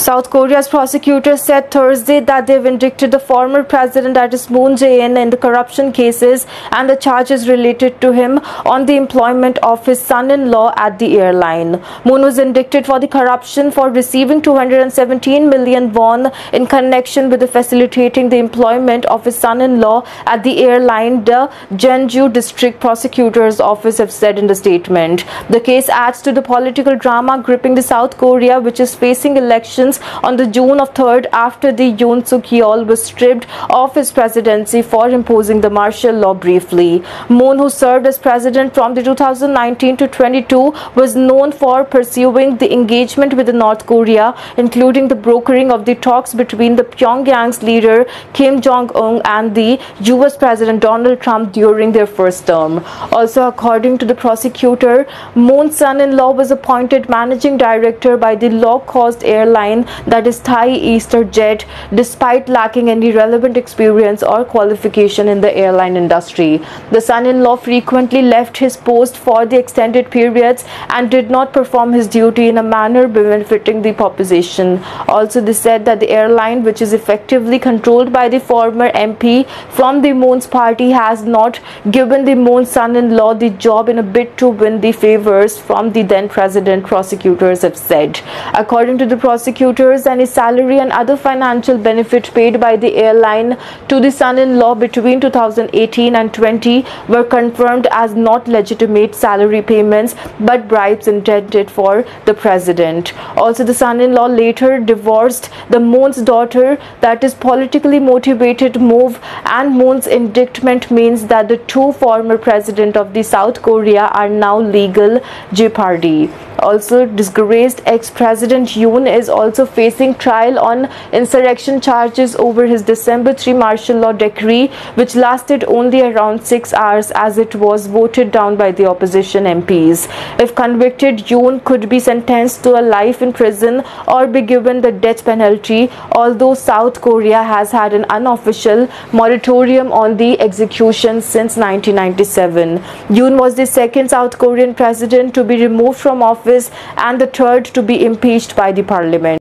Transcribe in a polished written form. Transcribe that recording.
South Korea's prosecutors said Thursday that they've indicted the former president, that is Moon Jae-in, in the corruption cases and the charges related to him on the employment of his son-in-law at the airline. Moon was indicted for the corruption for receiving 217 million won in connection with facilitating the employment of his son-in-law at the airline, the Jeonju District Prosecutor's Office have said in the statement. The case adds to the political drama gripping the South Korea, which is facing elections on the June 3rd after the Yoon Suk-yeol was stripped of his presidency for imposing the martial law briefly. Moon, who served as president from the 2019 to 22, was known for pursuing the engagement with North Korea, including the brokering of the talks between the Pyongyang's leader Kim Jong-un and the US President Donald Trump during their first term. Also, according to the prosecutor, Moon's son-in-law was appointed managing director by the low-cost airline, that is Thai EasterJet, despite lacking any relevant experience or qualification in the airline industry. The son-in-law frequently left his post for the extended periods and did not perform his duty in a manner benefiting the population. Also, they said that the airline, which is effectively controlled by the former MP from the Moon's party, has not given the Moon's son-in-law the job in a bid to win the favors from the then president, prosecutors have said. According to the prosecutors, any salary and other financial benefit paid by the airline to the son-in-law between 2018 and 20 were confirmed as not legitimate salary payments but bribes intended for the president. Also, the son-in-law later divorced the Moon's daughter, that is politically motivated move, and Moon's indictment means that the two former presidents of the South Korea are now legal jeopardy. Also, disgraced ex-president Yoon is also facing trial on insurrection charges over his December 3 martial law decree, which lasted only around 6 hours as it was voted down by the opposition MPs. If convicted, Yoon could be sentenced to a life in prison or be given the death penalty, although South Korea has had an unofficial moratorium on the execution since 1997. Yoon was the second South Korean president to be removed from office and the third to be impeached by the parliament.